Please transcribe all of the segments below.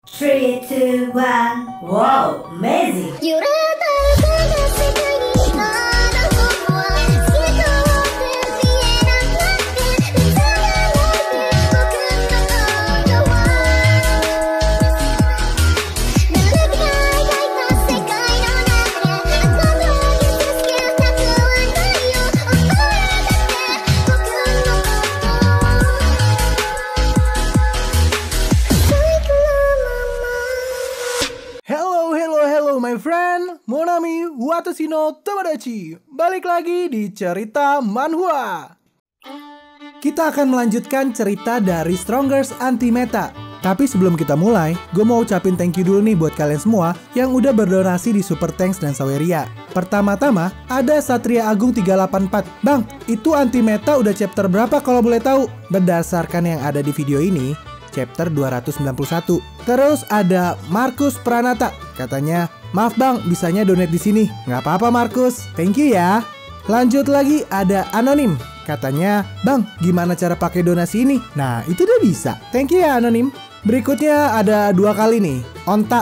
3, 2, 1. Wow, amazing! My friend, Monami Watashi no Tomodachi. Balik lagi di cerita manhwa. Kita akan melanjutkan cerita dari Strongest Anti-Meta. Tapi sebelum kita mulai, gue mau ucapin thank you dulu nih buat kalian semua yang udah berdonasi di Super Thanks dan Saweria. Pertama-tama, ada Satria Agung 384. Bang, itu Anti-Meta udah chapter berapa kalau boleh tahu? Berdasarkan yang ada di video ini, chapter 291. Terus ada Markus Pranata, katanya, maaf bang, bisanya donate di sini. Nggak apa-apa Markus, thank you ya. Lanjut lagi ada Anonim, katanya, bang, gimana cara pakai donasi ini? Nah, itu udah bisa. Thank you ya Anonim. Berikutnya ada 2 kali nih, Onta,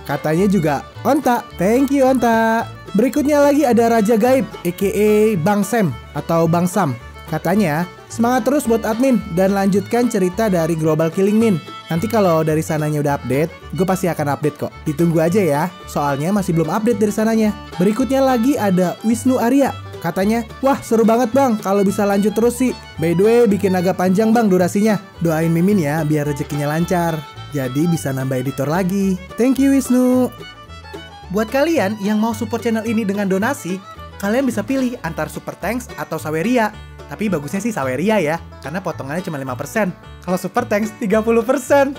katanya juga Onta. Thank you Onta. Berikutnya lagi ada Raja Gaib, aka Bang Sam atau Bang Sam. Katanya, semangat terus buat admin dan lanjutkan cerita dari Global Killing Min. Nanti kalau dari sananya udah update, gue pasti akan update kok. Ditunggu aja ya, soalnya masih belum update dari sananya. Berikutnya lagi ada Wisnu Arya. Katanya, wah seru banget bang, kalau bisa lanjut terus sih. By the way, bikin agak panjang bang durasinya. Doain Mimin ya, biar rezekinya lancar. Jadi bisa nambah editor lagi. Thank you Wisnu. Buat kalian yang mau support channel ini dengan donasi, kalian bisa pilih antar Super Thanks atau Saweria. Tapi bagusnya sih Saweria ya, karena potongannya cuma 5%. Kalau Super Thanks 30%.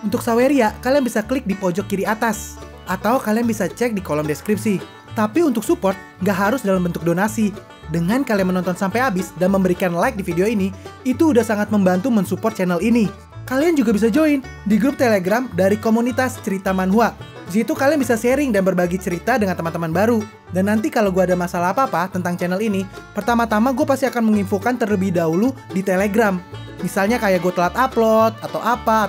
Untuk Saweria, kalian bisa klik di pojok kiri atas. Atau kalian bisa cek di kolom deskripsi. Tapi untuk support, nggak harus dalam bentuk donasi. Dengan kalian menonton sampai habis dan memberikan like di video ini, itu udah sangat membantu mensupport channel ini. Kalian juga bisa join di grup Telegram dari komunitas cerita manhwa. Di situ kalian bisa sharing dan berbagi cerita dengan teman-teman baru. Dan nanti kalau gue ada masalah apa-apa tentang channel ini, pertama-tama gue pasti akan menginfokan terlebih dahulu di Telegram. Misalnya kayak gue telat upload, atau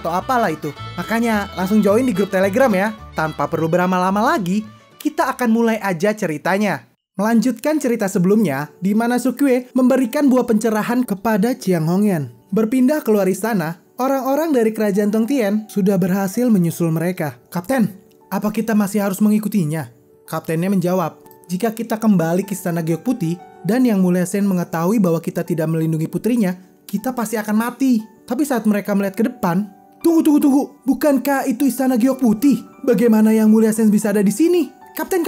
apalah itu. Makanya langsung join di grup Telegram ya. Tanpa perlu berlama-lama lagi, kita akan mulai aja ceritanya. Melanjutkan cerita sebelumnya, di mana Sukue memberikan buah pencerahan kepada Chiang Hongyan. Berpindah keluar istana, orang-orang dari kerajaan Tongtien sudah berhasil menyusul mereka. Kapten, apa kita masih harus mengikutinya? Kaptennya menjawab, jika kita kembali ke istana Giok Putih dan Yang Mulia Sen mengetahui bahwa kita tidak melindungi putrinya, kita pasti akan mati. Tapi saat mereka melihat ke depan, tunggu, bukankah itu istana Giok Putih? Bagaimana Yang Mulia Sen bisa ada di sini? Kapten,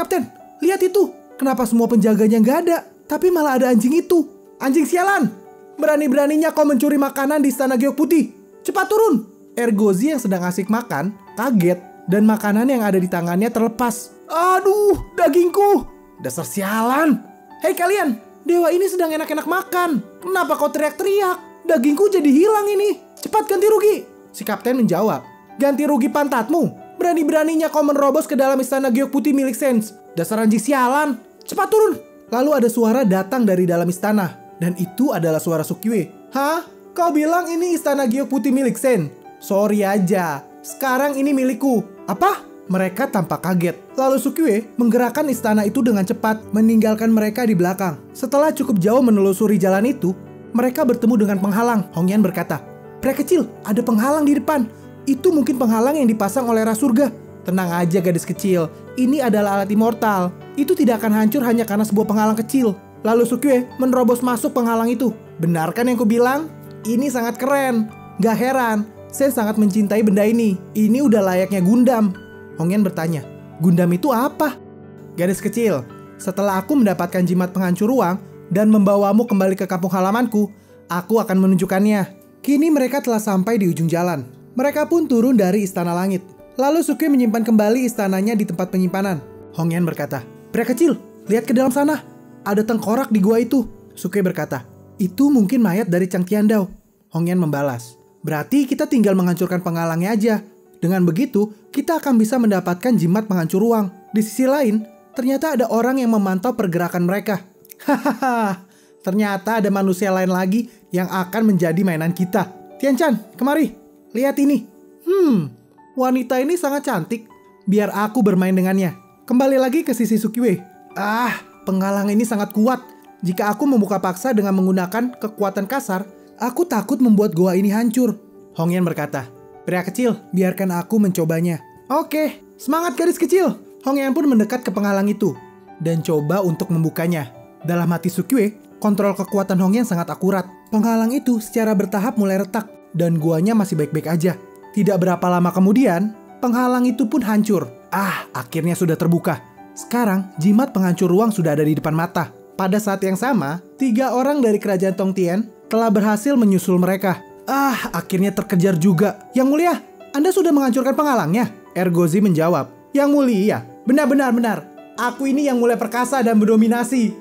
lihat itu. Kenapa semua penjaganya nggak ada? Tapi malah ada anjing itu. Anjing sialan! Berani-beraninya kau mencuri makanan di istana Giok Putih. Cepat turun! Ergozi yang sedang asik makan, kaget. Dan makanan yang ada di tangannya terlepas. Aduh, dagingku! Dasar sialan! Hei kalian, dewa ini sedang enak-enak makan. Kenapa kau teriak-teriak? Dagingku jadi hilang ini. Cepat ganti rugi! Si kapten menjawab, ganti rugi pantatmu. Berani-beraninya kau menerobos ke dalam istana Giok Putih milik Sens. Dasar anjing sialan! Cepat turun! Lalu ada suara datang dari dalam istana. Dan itu adalah suara Sukue. Hah? Kau bilang ini istana Giok Putih milik Sen? Sorry aja. Sekarang ini milikku. Apa? Mereka tampak kaget. Lalu Sukue menggerakkan istana itu dengan cepat, meninggalkan mereka di belakang. Setelah cukup jauh menelusuri jalan itu, mereka bertemu dengan penghalang. Hongyan berkata, "Pria kecil, ada penghalang di depan. Itu mungkin penghalang yang dipasang oleh Ras Surga." Tenang aja gadis kecil, ini adalah alat immortal. Itu tidak akan hancur hanya karena sebuah penghalang kecil. Lalu Sukue menerobos masuk penghalang itu. Benar kan yang kubilang? Ini sangat keren. Gak heran, saya sangat mencintai benda ini. Ini udah layaknya Gundam. Hongyan bertanya, Gundam itu apa? Gadis kecil, setelah aku mendapatkan jimat penghancur ruang dan membawamu kembali ke kampung halamanku, aku akan menunjukkannya. Kini mereka telah sampai di ujung jalan. Mereka pun turun dari istana langit. Lalu Sukue menyimpan kembali istananya di tempat penyimpanan. Hongyan berkata, "Pria kecil, lihat ke dalam sana. Ada tengkorak di gua itu." Sukue berkata, "Itu mungkin mayat dari Chang Tiandao." Hongyan membalas, "Berarti kita tinggal menghancurkan penghalangnya aja. Dengan begitu, kita akan bisa mendapatkan jimat penghancur ruang." Di sisi lain, ternyata ada orang yang memantau pergerakan mereka. Hahaha, ternyata ada manusia lain lagi yang akan menjadi mainan kita. Tian-chan, kemari. Lihat ini. Wanita ini sangat cantik. Biar aku bermain dengannya. Kembali lagi ke sisi Sukiwe. Penghalang ini sangat kuat. Jika aku membuka paksa dengan menggunakan kekuatan kasar, aku takut membuat goa ini hancur. Hongyan berkata, "Pria kecil, biarkan aku mencobanya." Oke, semangat gadis kecil. Hongyan pun mendekat ke penghalang itu dan coba untuk membukanya. Dalam hati Sukiwe, kontrol kekuatan Hongyan sangat akurat. Penghalang itu secara bertahap mulai retak dan guanya masih baik-baik aja. Tidak berapa lama kemudian, penghalang itu pun hancur. Akhirnya sudah terbuka. Sekarang, jimat penghancur ruang sudah ada di depan mata. Pada saat yang sama, 3 orang dari kerajaan Tongtian telah berhasil menyusul mereka. Akhirnya terkejar juga. Yang mulia, Anda sudah menghancurkan penghalangnya? Ergozi menjawab. Yang mulia, benar. Aku ini yang mulia perkasa dan mendominasi.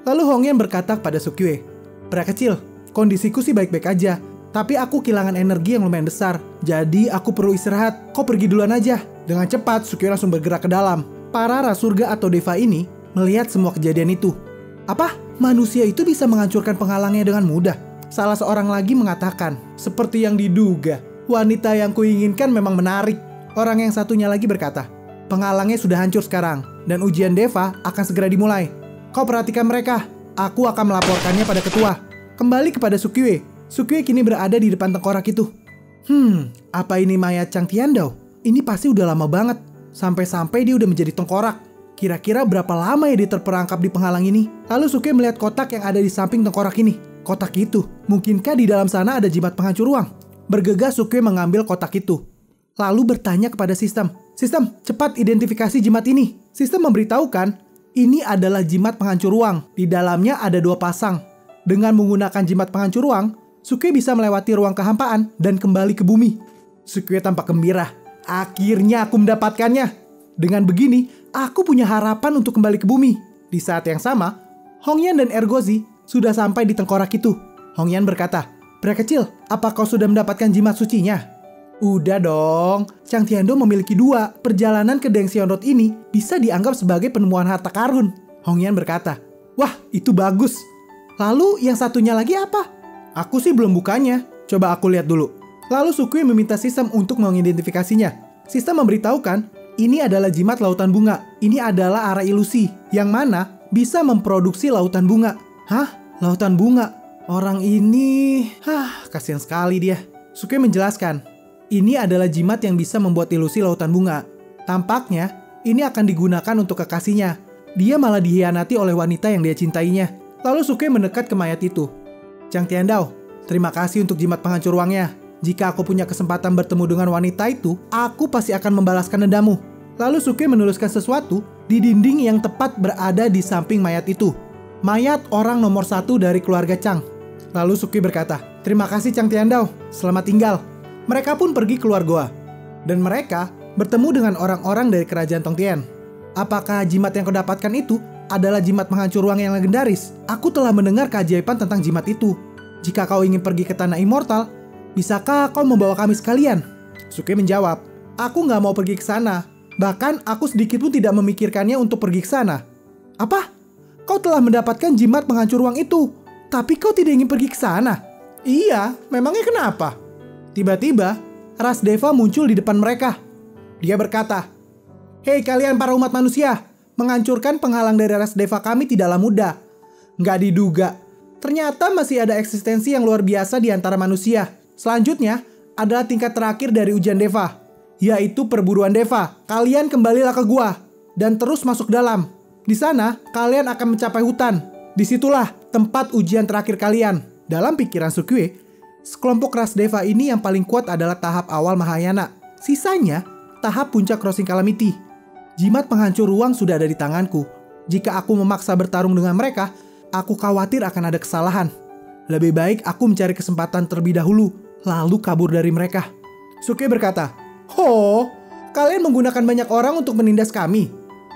Lalu Hongyan berkata kepada Sukiwe, "Pria kecil, kondisiku sih baik-baik aja. Tapi aku kehilangan energi yang lumayan besar. Jadi aku perlu istirahat. Kau pergi duluan aja." Dengan cepat, Sukiwe langsung bergerak ke dalam. Para Rasurga atau Deva ini melihat semua kejadian itu. Apa? Manusia itu bisa menghancurkan penghalangnya dengan mudah? Salah seorang lagi mengatakan, "Seperti yang diduga. Wanita yang kuinginkan memang menarik." Orang yang satunya lagi berkata, "Penghalangnya sudah hancur sekarang. Dan ujian Deva akan segera dimulai. Kau perhatikan mereka. Aku akan melaporkannya pada ketua." Kembali kepada Sukiwe. Sukiwe kini berada di depan tengkorak itu. Apa ini mayat Chang Tiandao? Ini pasti udah lama banget. Sampai-sampai dia udah menjadi tengkorak. Kira-kira berapa lama ya dia terperangkap di penghalang ini? Lalu Sukiwe melihat kotak yang ada di samping tengkorak ini. Kotak itu, mungkinkah di dalam sana ada jimat penghancur ruang? Bergegas Sukiwe mengambil kotak itu. Lalu bertanya kepada sistem. "Sistem, cepat identifikasi jimat ini." Sistem memberitahukan, ini adalah jimat penghancur ruang. Di dalamnya ada 2 pasang. Dengan menggunakan jimat penghancur ruang, Sukiwe bisa melewati ruang kehampaan dan kembali ke bumi. Sukiwe tampak gembira. Akhirnya aku mendapatkannya. Dengan begini, aku punya harapan untuk kembali ke bumi. Di saat yang sama, Hongyan dan Ergozi sudah sampai di tengkorak itu. Hongyan berkata, "Pria kecil, apa kau sudah mendapatkan jimat sucinya?" "Udah dong, Chang Tiandao memiliki 2. Perjalanan ke Deng Xian Road ini bisa dianggap sebagai penemuan harta karun." Hongyan berkata, "Wah, itu bagus. Lalu yang satunya lagi apa?" "Aku sih belum bukanya. Coba aku lihat dulu." Lalu Sukiwe meminta sistem untuk mengidentifikasinya. Sistem memberitahukan, ini adalah jimat lautan bunga. Ini adalah arah ilusi, yang mana bisa memproduksi lautan bunga. Lautan bunga? Orang ini... kasihan sekali dia. Sukiwe menjelaskan, ini adalah jimat yang bisa membuat ilusi lautan bunga. Tampaknya, ini akan digunakan untuk kekasihnya. Dia malah dihianati oleh wanita yang dia cintainya. Lalu Sukiwe mendekat ke mayat itu. "Chang Tiandao, terima kasih untuk jimat penghancur ruangnya. Jika aku punya kesempatan bertemu dengan wanita itu, aku pasti akan membalaskan dendamu." Lalu Sukiwe menuliskan sesuatu di dinding yang tepat berada di samping mayat itu. Mayat orang nomor 1 dari keluarga Chang. Lalu Sukiwe berkata, "Terima kasih Chang Tiandao, selamat tinggal." Mereka pun pergi keluar goa. Dan mereka bertemu dengan orang-orang dari kerajaan Tongtian. "Apakah jimat yang kau dapatkan itu adalah jimat penghancur ruang yang legendaris? Aku telah mendengar keajaiban tentang jimat itu. Jika kau ingin pergi ke tanah immortal, bisakah kau membawa kami sekalian?" Sukiwe menjawab, "Aku nggak mau pergi ke sana. Bahkan aku sedikit pun tidak memikirkannya untuk pergi ke sana." "Apa? Kau telah mendapatkan jimat penghancur ruang itu, tapi kau tidak ingin pergi ke sana?" "Iya, memangnya kenapa?" Tiba-tiba, Ras Deva muncul di depan mereka. Dia berkata, "Hei kalian para umat manusia, menghancurkan penghalang dari Ras Deva kami tidaklah mudah. Nggak diduga, ternyata masih ada eksistensi yang luar biasa di antara manusia. Selanjutnya adalah tingkat terakhir dari ujian Deva, yaitu perburuan Deva. Kalian kembalilah ke gua dan terus masuk dalam. Di sana kalian akan mencapai hutan. Disitulah tempat ujian terakhir kalian." Dalam pikiran Sukiwe, sekelompok Ras Deva ini yang paling kuat adalah tahap awal Mahayana. Sisanya tahap puncak Crossing Calamity. Jimat penghancur ruang sudah ada di tanganku. Jika aku memaksa bertarung dengan mereka, aku khawatir akan ada kesalahan. Lebih baik aku mencari kesempatan terlebih dahulu, lalu kabur dari mereka. Sukiwe berkata, kalian menggunakan banyak orang untuk menindas kami.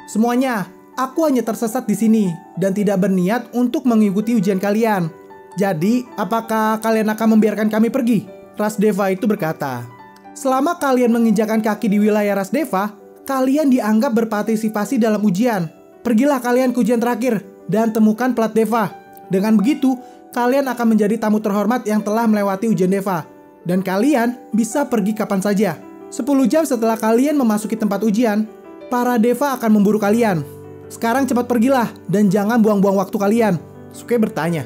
Semuanya, aku hanya tersesat di sini dan tidak berniat untuk mengikuti ujian kalian. Jadi, apakah kalian akan membiarkan kami pergi?" Ras Deva itu berkata, "Selama kalian menginjakan kaki di wilayah Ras Deva, kalian dianggap berpartisipasi dalam ujian. Pergilah kalian ke ujian terakhir dan temukan plat Deva. Dengan begitu, kalian akan menjadi tamu terhormat yang telah melewati ujian Deva. Dan kalian bisa pergi kapan saja." 10 jam setelah kalian memasuki tempat ujian, para deva akan memburu kalian. Sekarang cepat pergilah dan jangan buang-buang waktu kalian. Sukue bertanya.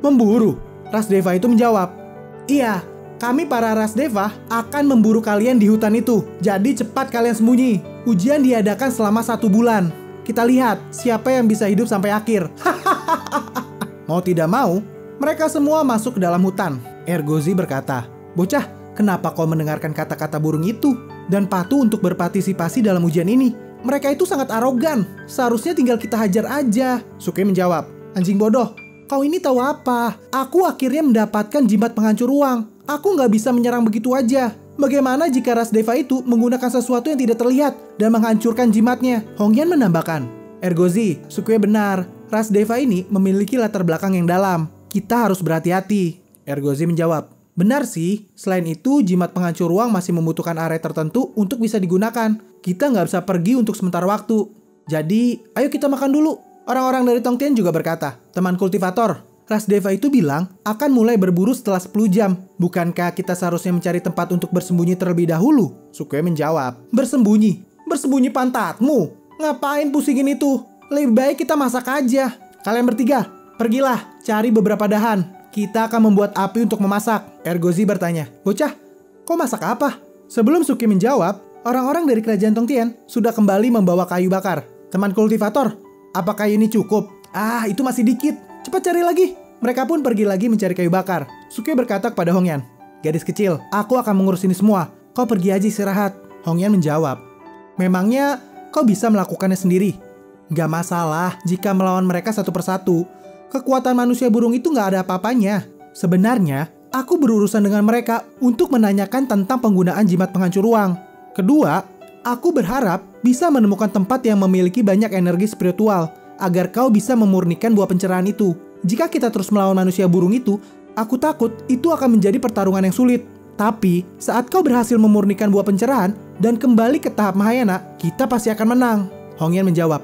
Memburu? Ras deva itu menjawab. Iya, kami para ras deva akan memburu kalian di hutan itu. Jadi cepat kalian sembunyi. Ujian diadakan selama 1 bulan. Kita lihat siapa yang bisa hidup sampai akhir. Mau tidak mau, mereka semua masuk ke dalam hutan. Ergozi berkata, "Bocah, kenapa kau mendengarkan kata-kata burung itu dan patuh untuk berpartisipasi dalam ujian ini? Mereka itu sangat arogan. Seharusnya tinggal kita hajar aja." Sukue menjawab, "Anjing bodoh, kau ini tahu apa? Aku akhirnya mendapatkan jimat penghancur ruang. Aku nggak bisa menyerang begitu aja. Bagaimana jika ras deva itu menggunakan sesuatu yang tidak terlihat dan menghancurkan jimatnya?" Hongyan menambahkan, "Ergozi, Sukue benar. Ras deva ini memiliki latar belakang yang dalam. Kita harus berhati-hati." Ergozi menjawab, "Benar sih, selain itu jimat penghancur ruang masih membutuhkan area tertentu untuk bisa digunakan. Kita nggak bisa pergi untuk sementara waktu. Jadi, ayo kita makan dulu." Orang-orang dari Tongtian juga berkata, "Teman kultivator, ras deva itu bilang akan mulai berburu setelah 10 jam. Bukankah kita seharusnya mencari tempat untuk bersembunyi terlebih dahulu?" Sukue menjawab, "Bersembunyi? Bersembunyi pantatmu? Ngapain pusingin itu? Lebih baik kita masak aja. Kalian bertiga, pergilah cari beberapa dahan. Kita akan membuat api untuk memasak." Ergozi bertanya, "Bocah, kau masak apa?" Sebelum Sukue menjawab, orang-orang dari kerajaan Tongtian sudah kembali membawa kayu bakar. "Teman kultivator, apa kayu ini cukup?" "Ah, itu masih dikit. Cepat cari lagi." Mereka pun pergi lagi mencari kayu bakar. Sukue berkata kepada Hongyan, "Gadis kecil, aku akan mengurus ini semua. Kau pergi aja istirahat." Hongyan menjawab, "Memangnya kau bisa melakukannya sendiri?" "Gak masalah jika melawan mereka satu persatu. Kekuatan manusia burung itu gak ada apa-apanya. Sebenarnya, aku berurusan dengan mereka untuk menanyakan tentang penggunaan jimat penghancur ruang. Kedua, aku berharap bisa menemukan tempat yang memiliki banyak energi spiritual agar kau bisa memurnikan buah pencerahan itu. Jika kita terus melawan manusia burung itu, aku takut itu akan menjadi pertarungan yang sulit. Tapi, saat kau berhasil memurnikan buah pencerahan dan kembali ke tahap Mahayana, kita pasti akan menang." Hongyan menjawab,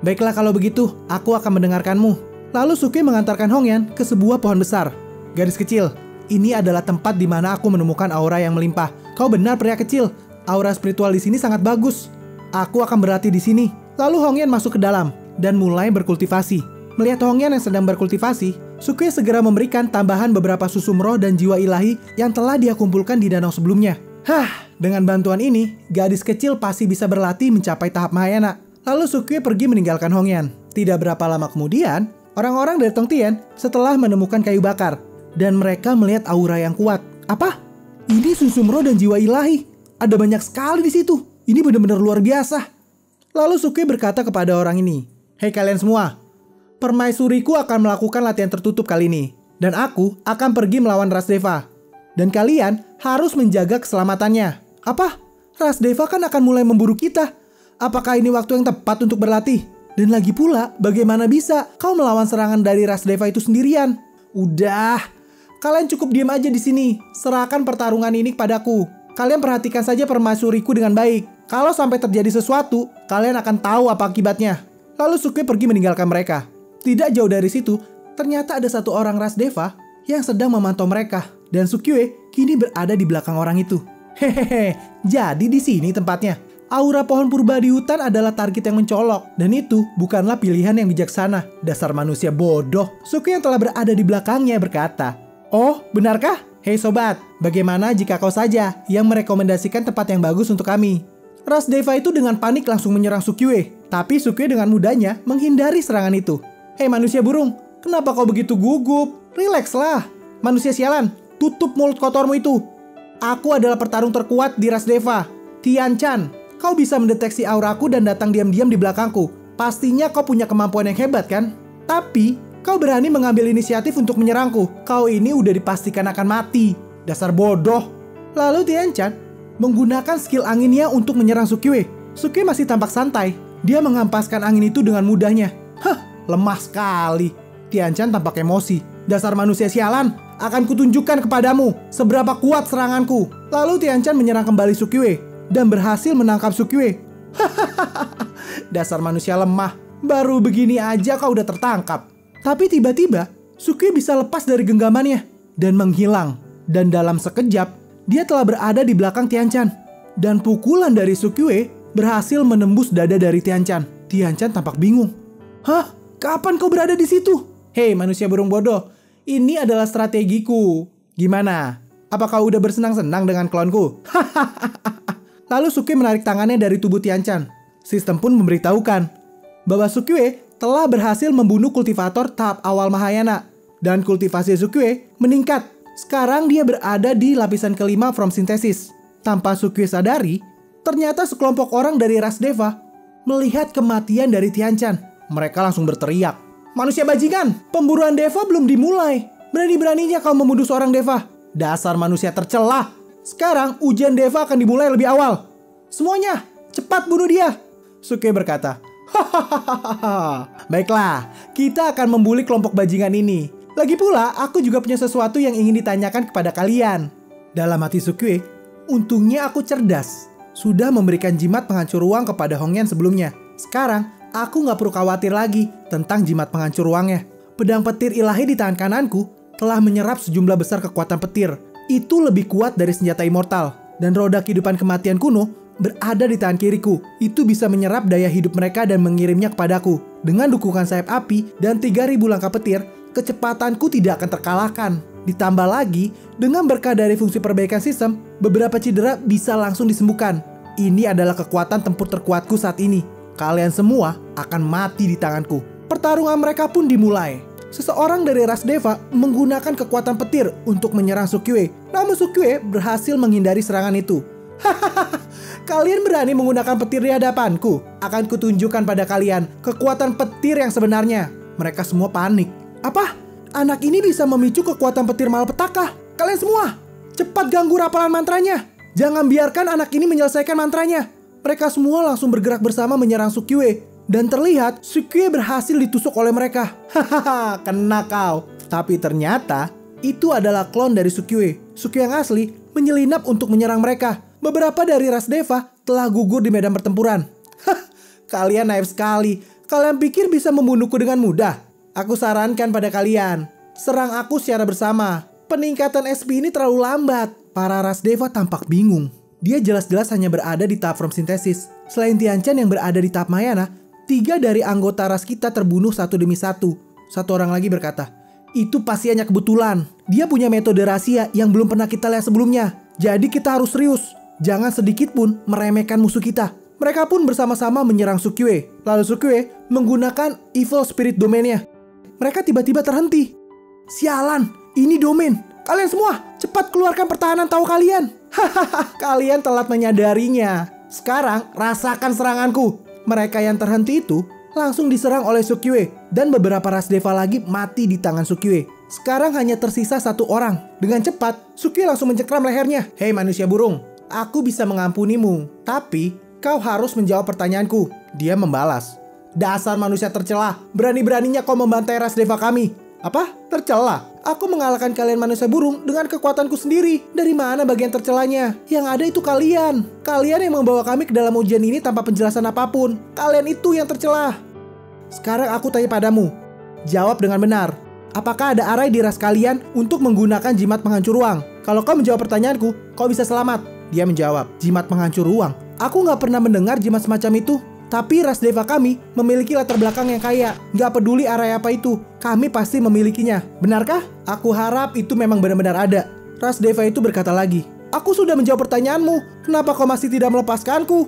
"Baiklah kalau begitu, aku akan mendengarkanmu." Lalu Sukue mengantarkan Hongyan ke sebuah pohon besar. "Gadis kecil, ini adalah tempat di mana aku menemukan aura yang melimpah. Kau benar pria kecil, aura spiritual di sini sangat bagus. Aku akan berlatih di sini." Lalu Hongyan masuk ke dalam dan mulai berkultivasi. Melihat Hongyan yang sedang berkultivasi, Sukue segera memberikan tambahan beberapa susum roh dan jiwa ilahi yang telah dia kumpulkan di danau sebelumnya. Dengan bantuan ini, gadis kecil pasti bisa berlatih mencapai tahap Mahayana. Lalu Sukue pergi meninggalkan Hongyan. Tidak berapa lama kemudian, orang-orang dari Tongtian setelah menemukan kayu bakar dan mereka melihat aura yang kuat. "Apa? Ini susum roh dan jiwa ilahi. Ada banyak sekali di situ. Ini benar-benar luar biasa." Lalu Sukue berkata kepada orang ini, "Hei kalian semua, permaisuriku akan melakukan latihan tertutup kali ini dan aku akan pergi melawan ras deva. Dan kalian harus menjaga keselamatannya." "Apa? Ras deva kan akan mulai memburu kita. Apakah ini waktu yang tepat untuk berlatih? Dan lagi pula, bagaimana bisa kau melawan serangan dari ras deva itu sendirian?" "Udah, kalian cukup diam aja di sini. Serahkan pertarungan ini kepadaku. Kalian perhatikan saja permaisuriku dengan baik. Kalau sampai terjadi sesuatu, kalian akan tahu apa akibatnya." Lalu Sukue pergi meninggalkan mereka. Tidak jauh dari situ, ternyata ada satu orang ras deva yang sedang memantau mereka. Dan Sukue kini berada di belakang orang itu. Hehehe, jadi di sini tempatnya. Aura pohon purba di hutan adalah target yang mencolok, dan itu bukanlah pilihan yang bijaksana. Dasar manusia bodoh. Sukue yang telah berada di belakangnya berkata, "Oh, benarkah? Hei sobat, bagaimana jika kau saja yang merekomendasikan tempat yang bagus untuk kami?" Ras deva itu dengan panik langsung menyerang Sukue, tapi Sukue dengan mudahnya menghindari serangan itu. "Hei manusia burung, kenapa kau begitu gugup? Rilekslah. Manusia sialan, tutup mulut kotormu itu. Aku adalah pertarung terkuat di ras deva, Tian Chan. Kau bisa mendeteksi auraku dan datang diam-diam di belakangku. Pastinya kau punya kemampuan yang hebat kan? Tapi, kau berani mengambil inisiatif untuk menyerangku. Kau ini udah dipastikan akan mati. Dasar bodoh." Lalu Tian Chan menggunakan skill anginnya untuk menyerang Sukue. Sukue masih tampak santai. Dia mengampaskan angin itu dengan mudahnya. Lemah sekali. Tian Chan tampak emosi. "Dasar manusia sialan, akan kutunjukkan kepadamu seberapa kuat seranganku." Lalu Tian Chan menyerang kembali Sukue dan berhasil menangkap Sukue. "Dasar manusia lemah, baru begini aja kau udah tertangkap." Tapi tiba-tiba, Sukue bisa lepas dari genggamannya dan menghilang. Dan dalam sekejap, dia telah berada di belakang Tian Chan. Dan pukulan dari Sukyue berhasil menembus dada dari Tianchan. Tianchan tampak bingung. Hah? Kapan kau berada di situ? Hei manusia burung bodoh, ini adalah strategiku. Gimana? Apa kau udah bersenang-senang dengan klonku? Lalu Sukyue menarik tangannya dari tubuh Tianchan. Sistem pun memberitahukan bahwa Sukyue telah berhasil membunuh kultivator tahap awal Mahayana. Dan kultivasi Sukyue meningkat. Sekarang dia berada di lapisan kelima From Synthesis. Tanpa Sukyue sadari, ternyata sekelompok orang dari ras Deva melihat kematian dari Tianchan. Mereka langsung berteriak, "Manusia bajingan, pemburuan Deva belum dimulai. Berani-beraninya kau membunuh seorang Deva. Dasar manusia tercela. Sekarang ujian Deva akan dimulai lebih awal. Semuanya, cepat bunuh dia." Sukyue berkata, "Hahaha, baiklah, kita akan membuli kelompok bajingan ini. Lagi pula, aku juga punya sesuatu yang ingin ditanyakan kepada kalian." Dalam hati Sukyue, untungnya aku cerdas. Sudah memberikan jimat penghancur ruang kepada Hongyan sebelumnya. Sekarang, aku nggak perlu khawatir lagi tentang jimat penghancur ruangnya. Pedang petir ilahi di tangan kananku telah menyerap sejumlah besar kekuatan petir. Itu lebih kuat dari senjata immortal. Dan roda kehidupan kematian kuno berada di tangan kiriku. Itu bisa menyerap daya hidup mereka dan mengirimnya kepadaku. Dengan dukungan sayap api dan 3000 langkah petir, kecepatanku tidak akan terkalahkan. Ditambah lagi, dengan berkah dari fungsi perbaikan sistem, beberapa cedera bisa langsung disembuhkan. Ini adalah kekuatan tempur terkuatku saat ini. Kalian semua akan mati di tanganku. Pertarungan mereka pun dimulai. Seseorang dari ras Deva menggunakan kekuatan petir untuk menyerang Sukyue. Namun Sukyue berhasil menghindari serangan itu. Hahaha, kalian berani menggunakan petir di hadapanku? Akan kutunjukkan pada kalian kekuatan petir yang sebenarnya. Mereka semua panik. Apa? Anak ini bisa memicu kekuatan petir malapetaka. Kalian semua, cepat ganggu rapalan mantranya. Jangan biarkan anak ini menyelesaikan mantranya. Mereka semua langsung bergerak bersama menyerang Sukyue. Dan terlihat Sukyue berhasil ditusuk oleh mereka. Hahaha, kena kau. Tapi ternyata itu adalah klon dari Sukyue. Sukyue yang asli menyelinap untuk menyerang mereka. Beberapa dari ras Deva telah gugur di medan pertempuran. Hah, kalian naif sekali. Kalian pikir bisa membunuhku dengan mudah? Aku sarankan pada kalian, serang aku secara bersama. Peningkatan SP ini terlalu lambat. Para ras Deva tampak bingung. Dia jelas-jelas hanya berada di tahap From Synthesis. Selain Tianchan yang berada di tahap Mahayana, 3 dari anggota ras kita terbunuh satu demi satu. Satu orang lagi berkata, "Itu pasti hanya kebetulan. Dia punya metode rahasia yang belum pernah kita lihat sebelumnya. Jadi kita harus serius. Jangan sedikit pun meremehkan musuh kita." Mereka pun bersama-sama menyerang Sukyue. Lalu Sukyue menggunakan Evil Spirit Domain-nya. Mereka tiba-tiba terhenti. Sialan, ini domain. Kalian semua, cepat keluarkan pertahanan tahu kalian. Hahaha, kalian telat menyadarinya. Sekarang, rasakan seranganku. Mereka yang terhenti itu langsung diserang oleh Sukyue. Dan beberapa ras Deva lagi mati di tangan Sukyue. Sekarang hanya tersisa satu orang. Dengan cepat, Sukyue langsung mencekram lehernya. "Hei manusia burung, aku bisa mengampunimu. Tapi, kau harus menjawab pertanyaanku." Dia membalas, "Dasar manusia tercela, berani-beraninya kau membantai ras Deva kami." "Apa? Tercela? Aku mengalahkan kalian manusia burung dengan kekuatanku sendiri. Dari mana bagian tercelanya? Yang ada itu kalian. Kalian yang membawa kami ke dalam ujian ini tanpa penjelasan apapun. Kalian itu yang tercela. Sekarang aku tanya padamu. Jawab dengan benar. Apakah ada arai di ras kalian untuk menggunakan jimat penghancur ruang? Kalau kau menjawab pertanyaanku, kau bisa selamat." Dia menjawab, "Jimat penghancur ruang? Aku nggak pernah mendengar jimat semacam itu. Tapi ras Deva kami memiliki latar belakang yang kaya. Gak peduli area apa itu, kami pasti memilikinya. Benarkah? Aku harap itu memang benar-benar ada." Ras Deva itu berkata lagi, "Aku sudah menjawab pertanyaanmu. Kenapa kau masih tidak melepaskanku?"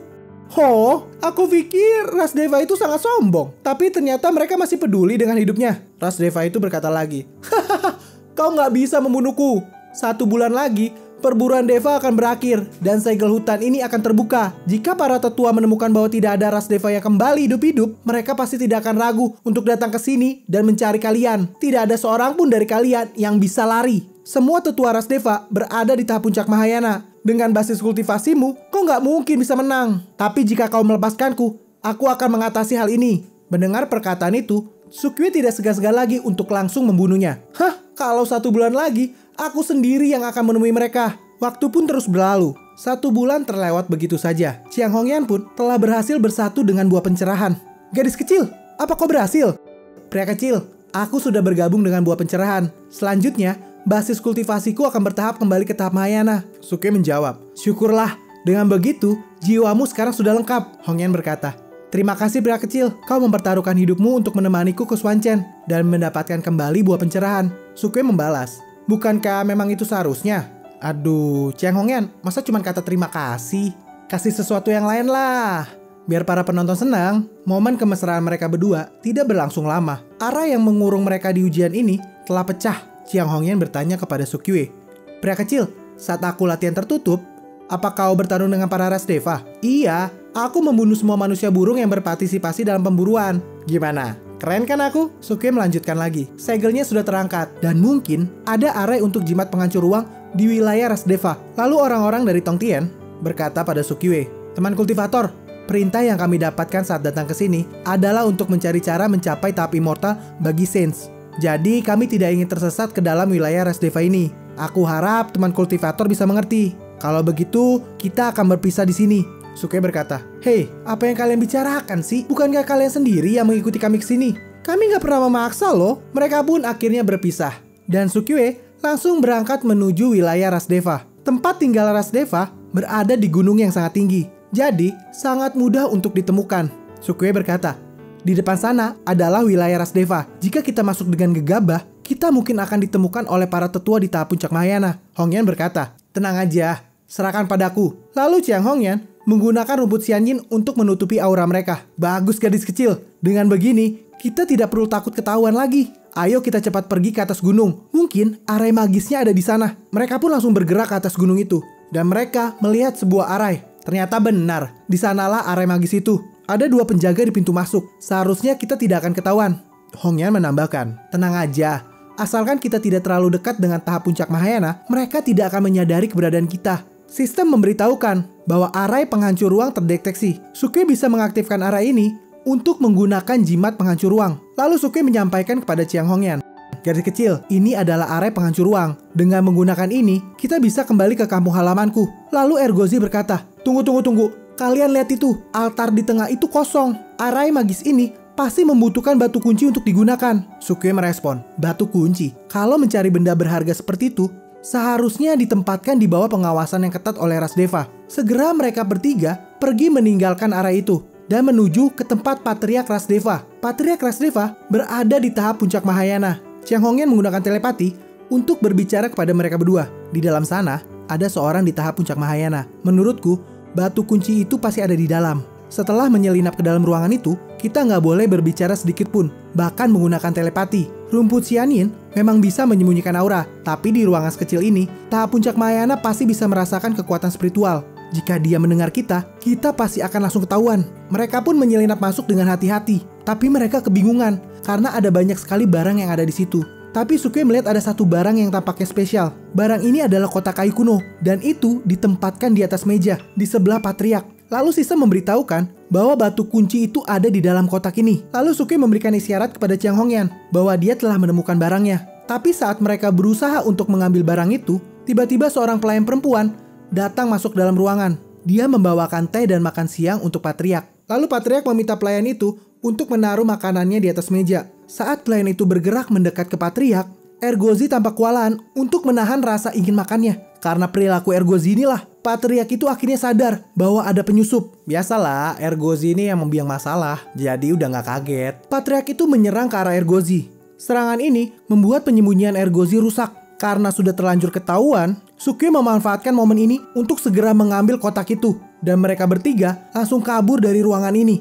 "Oh, aku pikir ras Deva itu sangat sombong. Tapi ternyata mereka masih peduli dengan hidupnya." Ras Deva itu berkata lagi, "Hahaha, kau gak bisa membunuhku. 1 bulan lagi, perburuan Deva akan berakhir dan segel hutan ini akan terbuka. Jika para tetua menemukan bahwa tidak ada ras Deva yang kembali hidup-hidup, mereka pasti tidak akan ragu untuk datang ke sini dan mencari kalian. Tidak ada seorang pun dari kalian yang bisa lari. Semua tetua ras Deva berada di tahap puncak Mahayana. Dengan basis kultivasimu, kau nggak mungkin bisa menang. Tapi jika kau melepaskanku, aku akan mengatasi hal ini." Mendengar perkataan itu, Sukyue tidak segan-segan lagi untuk langsung membunuhnya. "Hah? Kalau 1 bulan lagi, aku sendiri yang akan menemui mereka." Waktu pun terus berlalu. 1 bulan terlewat begitu saja. Chiang Hongyan pun telah berhasil bersatu dengan buah pencerahan. "Gadis kecil, apa kau berhasil?" "Pria kecil, aku sudah bergabung dengan buah pencerahan. Selanjutnya, basis kultivasiku akan bertahap kembali ke tahap Mahayana." Sukyue menjawab, "Syukurlah, Dengan begitu, jiwamu sekarang sudah lengkap, Hongyan berkata. Terima kasih pria kecil, kau mempertaruhkan hidupmu untuk menemaniku ke Swanchan dan mendapatkan kembali buah pencerahan. Sukue membalas, bukankah memang itu seharusnya? Aduh, Chiang Hongyan, masa cuma kata terima kasih? Kasih sesuatu yang lain lah. Biar para penonton senang, momen kemesraan mereka berdua tidak berlangsung lama. Arah yang mengurung mereka di ujian ini telah pecah. Chiang Hongyan bertanya kepada Sukue, pria kecil, saat aku latihan tertutup, apa kau bertarung dengan para ras Deva? Iya, aku membunuh semua manusia burung yang berpartisipasi dalam pemburuan. Gimana? Keren kan aku? Sukue melanjutkan lagi. Segelnya sudah terangkat dan mungkin ada arai untuk jimat penghancur ruang di wilayah ras Deva. Lalu orang-orang dari Tongtien berkata pada Sukue, teman kultivator, perintah yang kami dapatkan saat datang ke sini adalah untuk mencari cara mencapai tahap immortal bagi Saints. Jadi kami tidak ingin tersesat ke dalam wilayah ras Deva ini. Aku harap teman kultivator bisa mengerti. Kalau begitu, kita akan berpisah di sini. Sukue berkata, hei, apa yang kalian bicarakan sih? Bukankah kalian sendiri yang mengikuti kami ke sini? Kami nggak pernah memaksa loh. Mereka pun akhirnya berpisah. Dan Sukue langsung berangkat menuju wilayah ras Deva. Tempat tinggal ras Deva berada di gunung yang sangat tinggi. Jadi, sangat mudah untuk ditemukan. Sukue berkata, di depan sana adalah wilayah ras Deva. Jika kita masuk dengan gegabah, kita mungkin akan ditemukan oleh para tetua di tahap puncak Mahayana. Hongyan berkata, tenang aja, serahkan padaku. Lalu Chiang Hongyan menggunakan rumput Xianyin untuk menutupi aura mereka. Bagus gadis kecil. Dengan begini, kita tidak perlu takut ketahuan lagi. Ayo kita cepat pergi ke atas gunung. Mungkin arai magisnya ada di sana. Mereka pun langsung bergerak ke atas gunung itu. Dan mereka melihat sebuah arai. Ternyata benar, di sanalah arai magis itu. Ada 2 penjaga di pintu masuk. Seharusnya kita tidak akan ketahuan. Hongyan menambahkan, tenang aja. Asalkan kita tidak terlalu dekat dengan tahap puncak Mahayana, mereka tidak akan menyadari keberadaan kita. Sistem memberitahukan bahwa arai penghancur ruang terdeteksi. Sukue bisa mengaktifkan arai ini untuk menggunakan jimat penghancur ruang. Lalu Sukue menyampaikan kepada Chiang Hongyan, gadis kecil, ini adalah arai penghancur ruang. Dengan menggunakan ini, kita bisa kembali ke kampung halamanku. Lalu Ergozi berkata, tunggu. Kalian lihat itu, altar di tengah itu kosong. Arai magis ini pasti membutuhkan batu kunci untuk digunakan. Sukue merespon, batu kunci? Kalau mencari benda berharga seperti itu, seharusnya ditempatkan di bawah pengawasan yang ketat oleh ras Deva. Segera mereka bertiga pergi meninggalkan arai itu dan menuju ke tempat Patriark ras Deva. Patriark ras Deva berada di tahap puncak Mahayana. Chiang Hongyan menggunakan telepati untuk berbicara kepada mereka berdua. Di dalam sana, ada seorang di tahap puncak Mahayana. Menurutku, batu kunci itu pasti ada di dalam. Setelah menyelinap ke dalam ruangan itu, kita nggak boleh berbicara sedikit pun, bahkan menggunakan telepati. Rumput Xianyin memang bisa menyembunyikan aura, tapi di ruangan sekecil ini, tahap puncak Mahayana pasti bisa merasakan kekuatan spiritual. Jika dia mendengar kita pasti akan langsung ketahuan. Mereka pun menyelinap masuk dengan hati-hati, tapi mereka kebingungan karena ada banyak sekali barang yang ada di situ. Tapi Sukue melihat ada satu barang yang tampaknya spesial. Barang ini adalah kotak kayu kuno, dan itu ditempatkan di atas meja, di sebelah Patriark. Lalu sistem memberitahukan bahwa batu kunci itu ada di dalam kotak ini. Lalu Sukue memberikan isyarat kepada Chiang Hongyan bahwa dia telah menemukan barangnya. Tapi saat mereka berusaha untuk mengambil barang itu, tiba-tiba seorang pelayan perempuan datang masuk dalam ruangan. Dia membawakan teh dan makan siang untuk Patriark. Lalu Patriark meminta pelayan itu untuk menaruh makanannya di atas meja. Saat pelayan itu bergerak mendekat ke Patriark, Ergozi tampak kewalahan untuk menahan rasa ingin makannya. Karena perilaku Ergozi inilah, Patriark itu akhirnya sadar bahwa ada penyusup. Biasalah, Ergozi ini yang membiang masalah, jadi udah gak kaget. Patriark itu menyerang ke arah Ergozi. Serangan ini membuat penyembunyian Ergozi rusak. Karena sudah terlanjur ketahuan, Sukue memanfaatkan momen ini untuk segera mengambil kotak itu. Dan mereka bertiga langsung kabur dari ruangan ini.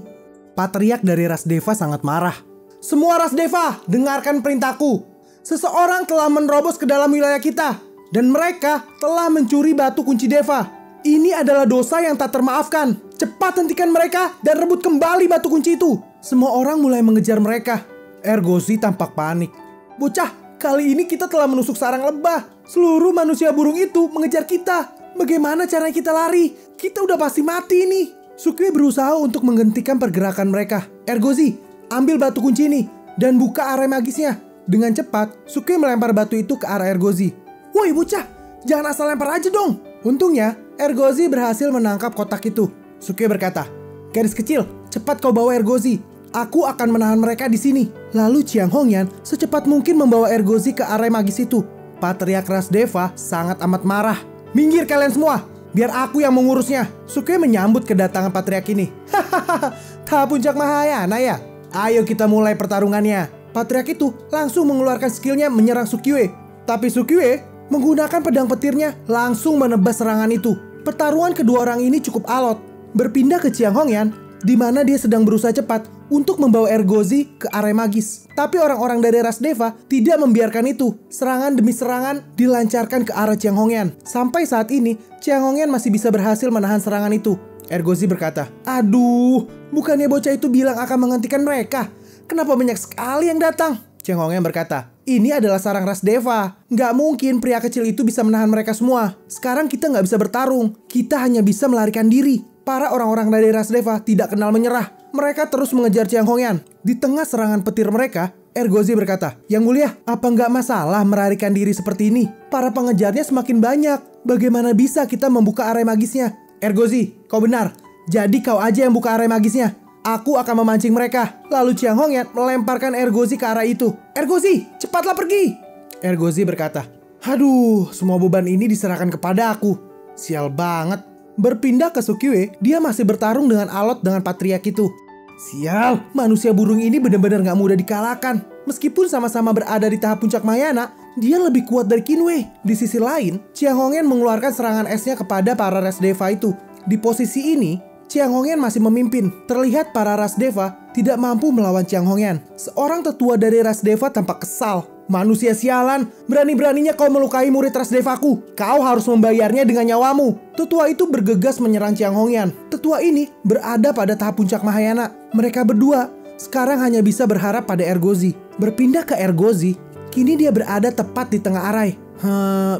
Patriark dari ras Deva sangat marah. Semua ras Deva, dengarkan perintahku. Seseorang telah menerobos ke dalam wilayah kita. Dan mereka telah mencuri batu kunci Deva. Ini adalah dosa yang tak termaafkan. Cepat hentikan mereka dan rebut kembali batu kunci itu. Semua orang mulai mengejar mereka. Ergozi tampak panik. Bocah, kali ini kita telah menusuk sarang lebah. Seluruh manusia burung itu mengejar kita. Bagaimana caranya kita lari? Kita udah pasti mati nih. Sukue berusaha untuk menghentikan pergerakan mereka. Ergozi, ambil batu kunci ini dan buka arai magisnya. Dengan cepat, Sukue melempar batu itu ke arah Ergozi. Woi bocah, jangan asal lempar aja dong. Untungnya, Ergozi berhasil menangkap kotak itu. Sukue berkata, gadis kecil, cepat kau bawa Ergozi. Aku akan menahan mereka di sini. Lalu Chiang Hongyan secepat mungkin membawa Ergozi ke arai magis itu. Patriark ras Deva sangat amat marah. Minggir kalian semua. Biar aku yang mengurusnya. Sukue menyambut kedatangan patriark ini. Hahaha, Taha Puncak Mahayana ya? Ayo kita mulai pertarungannya. Patriark itu langsung mengeluarkan skillnya menyerang Sukue. Tapi Sukue menggunakan pedang petirnya langsung menebas serangan itu. Pertarungan kedua orang ini cukup alot. Berpindah ke Chiang Hongyan, di mana dia sedang berusaha cepat untuk membawa Ergozi ke area magis. Tapi orang-orang dari ras Deva tidak membiarkan itu. Serangan demi serangan dilancarkan ke arah Chiang Hongyan. Sampai saat ini, Chiang Hongyan masih bisa berhasil menahan serangan itu. Ergozi berkata, "Aduh, bukannya bocah itu bilang akan menghentikan mereka? Kenapa banyak sekali yang datang?" Chiang Hongyan berkata, "Ini adalah sarang ras Deva. Nggak mungkin pria kecil itu bisa menahan mereka semua. Sekarang kita nggak bisa bertarung. Kita hanya bisa melarikan diri." Para orang-orang dari ras Deva tidak kenal menyerah. Mereka terus mengejar Chiang Hongyan. Di tengah serangan petir mereka, Ergozi berkata, "Yang mulia, apa nggak masalah melarikan diri seperti ini? Para pengejarnya semakin banyak. Bagaimana bisa kita membuka area magisnya?" "Ergozi, kau benar. Jadi kau aja yang buka area magisnya. Aku akan memancing mereka." Lalu Chiang Hongyan melemparkan Ergozi ke arah itu. "Ergozi, cepatlah pergi!" Ergozi berkata, "Aduh, semua beban ini diserahkan kepada aku. Sial banget." Berpindah ke Sukue, dia masih bertarung dengan alot dengan patriark itu. Sial, manusia burung ini benar-benar gak mudah dikalahkan. Meskipun sama-sama berada di tahap puncak Mahayana, dia lebih kuat dari Kinwei. Di sisi lain, Chiang Hongyan mengeluarkan serangan esnya kepada para ras Deva itu. Di posisi ini, Chiang Hongyan masih memimpin. Terlihat para ras Deva tidak mampu melawan Chiang Hongyan. Seorang tetua dari ras Deva tampak kesal. "Manusia sialan, berani-beraninya kau melukai murid ras Devaku. Kau harus membayarnya dengan nyawamu." Tetua itu bergegas menyerang Chiang Hongyan. Tetua ini berada pada tahap puncak Mahayana. Mereka berdua sekarang hanya bisa berharap pada Ergozi. Berpindah ke Ergozi, kini dia berada tepat di tengah arai.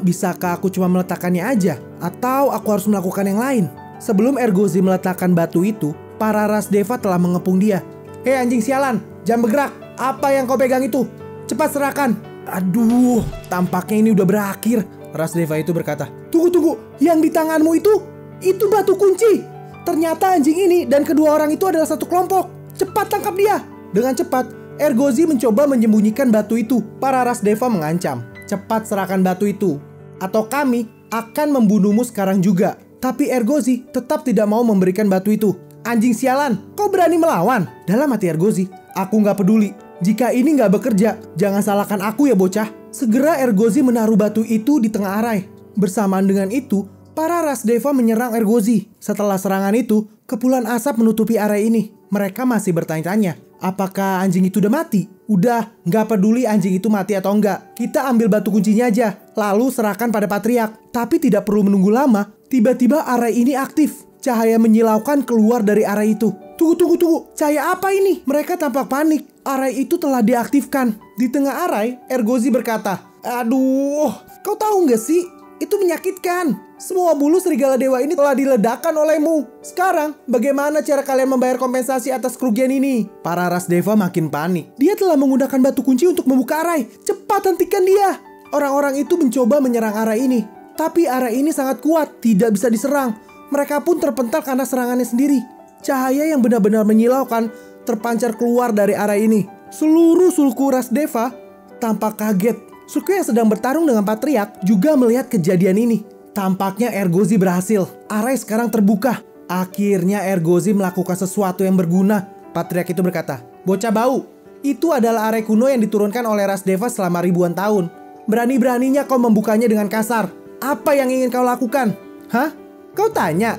Bisakah aku cuma meletakkannya aja? Atau aku harus melakukan yang lain? Sebelum Ergozi meletakkan batu itu, para ras Deva telah mengepung dia. "Hei anjing sialan, jangan bergerak. Apa yang kau pegang itu? Cepat serahkan." "Aduh, tampaknya ini udah berakhir." Ras Deva itu berkata, Tunggu, yang di tanganmu itu batu kunci. Ternyata anjing ini dan kedua orang itu adalah satu kelompok. Cepat tangkap dia." Dengan cepat, Ergozi mencoba menyembunyikan batu itu. Para ras Deva mengancam, "Cepat serahkan batu itu, atau kami akan membunuhmu sekarang juga." Tapi Ergozi tetap tidak mau memberikan batu itu. "Anjing sialan, kau berani melawan?" Dalam hati Ergozi, "Aku nggak peduli. Jika ini nggak bekerja, jangan salahkan aku ya bocah." Segera Ergozi menaruh batu itu di tengah arai. Bersamaan dengan itu, para ras Deva menyerang Ergozi. Setelah serangan itu, kepulan asap menutupi arai ini. Mereka masih bertanya-tanya, apakah anjing itu udah mati? Udah, nggak peduli anjing itu mati atau enggak. Kita ambil batu kuncinya aja, lalu serahkan pada patriark. Tapi tidak perlu menunggu lama, tiba-tiba arai ini aktif. Cahaya menyilaukan keluar dari arai itu. Tunggu. Cahaya apa ini? Mereka tampak panik. Arai itu telah diaktifkan. Di tengah arai, Ergozi berkata, "Aduh, kau tahu nggak sih? Itu menyakitkan. Semua bulu serigala dewa ini telah diledakkan olehmu. Sekarang, bagaimana cara kalian membayar kompensasi atas kerugian ini?" Para ras Deva makin panik. Dia telah menggunakan batu kunci untuk membuka arai. Cepat hentikan dia. Orang-orang itu mencoba menyerang arai ini. Tapi arai ini sangat kuat, tidak bisa diserang. Mereka pun terpental karena serangannya sendiri. Cahaya yang benar-benar menyilaukan terpancar keluar dari arai ini. Seluruh suku ras Deva tampak kaget. Suku yang sedang bertarung dengan patriark juga melihat kejadian ini. Tampaknya Ergozi berhasil. Arai sekarang terbuka. Akhirnya Ergozi melakukan sesuatu yang berguna. Patriark itu berkata, "Bocah bau, itu adalah arai kuno yang diturunkan oleh ras Deva selama ribuan tahun. Berani-beraninya kau membukanya dengan kasar. Apa yang ingin kau lakukan?" "Hah? Kau tanya?"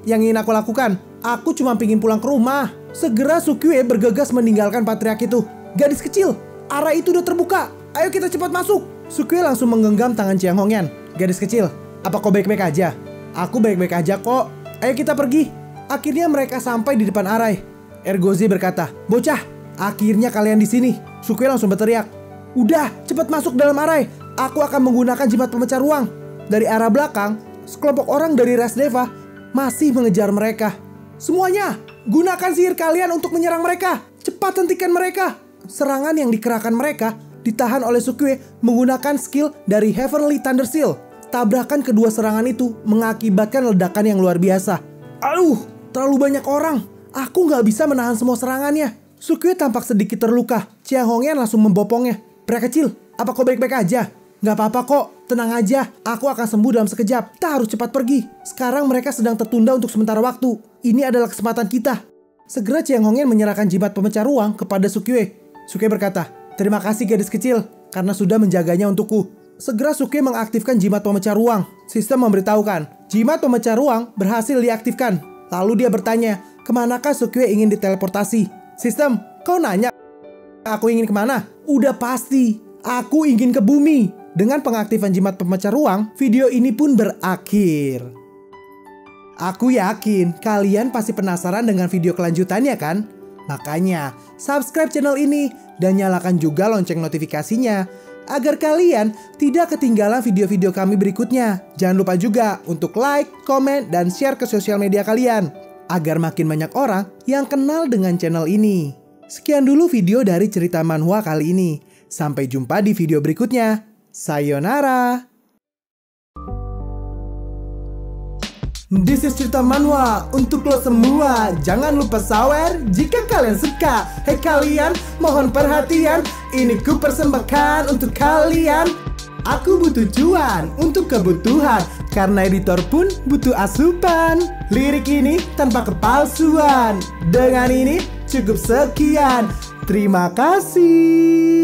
"Yang ingin aku lakukan? Aku cuma pingin pulang ke rumah." Segera Sukue bergegas meninggalkan patriark itu. "Gadis kecil, arai itu udah terbuka. Ayo kita cepat masuk." Sukue langsung menggenggam tangan Chiang Hongyan. "Gadis kecil, apa kau baik-baik aja?" "Aku baik-baik aja kok. Ayo kita pergi." Akhirnya mereka sampai di depan arai. Ergozi berkata, "Bocah, akhirnya kalian di sini." Sukue langsung berteriak, "Udah, cepat masuk dalam arai. Aku akan menggunakan jimat pemecah ruang." Dari arah belakang, sekelompok orang dari ras Deva masih mengejar mereka. "Semuanya, gunakan sihir kalian untuk menyerang mereka. Cepat hentikan mereka." Serangan yang dikerahkan mereka ditahan oleh Sukue menggunakan skill dari Heavenly Thunder Seal. Tabrakan kedua serangan itu mengakibatkan ledakan yang luar biasa. "Aduh, terlalu banyak orang. Aku nggak bisa menahan semua serangannya." Sukue tampak sedikit terluka. Chiang Hongyan langsung membopongnya. "Pria kecil, apa kau baik-baik aja?" Gak apa-apa kok, tenang aja. Aku akan sembuh dalam sekejap. Kita harus cepat pergi. Sekarang mereka sedang tertunda untuk sementara waktu. Ini adalah kesempatan kita. Segera Chiang Hong-yen menyerahkan jimat pemecah ruang kepada Sukye. Sukye berkata, terima kasih gadis kecil, karena sudah menjaganya untukku. Segera Sukye mengaktifkan jimat pemecah ruang. Sistem memberitahukan, jimat pemecah ruang berhasil diaktifkan. Lalu dia bertanya, kemanakah Sukye ingin diteleportasi? Sistem, kau nanya aku ingin kemana? Udah pasti, aku ingin ke bumi. Dengan pengaktifan jimat pemecah ruang, video ini pun berakhir. Aku yakin kalian pasti penasaran dengan video kelanjutannya kan? Makanya, subscribe channel ini dan nyalakan juga lonceng notifikasinya agar kalian tidak ketinggalan video-video kami berikutnya. Jangan lupa juga untuk like, komen, dan share ke sosial media kalian agar makin banyak orang yang kenal dengan channel ini. Sekian dulu video dari cerita manhwa kali ini. Sampai jumpa di video berikutnya. Sayonara. This is cerita manhwa untuk lo semua. Jangan lupa sawer jika kalian suka. Hei kalian, mohon perhatian. Ini ku persembahkan untuk kalian. Aku butuh cuan untuk kebutuhan, karena editor pun butuh asupan. Lirik ini tanpa kepalsuan. Dengan ini cukup sekian. Terima kasih.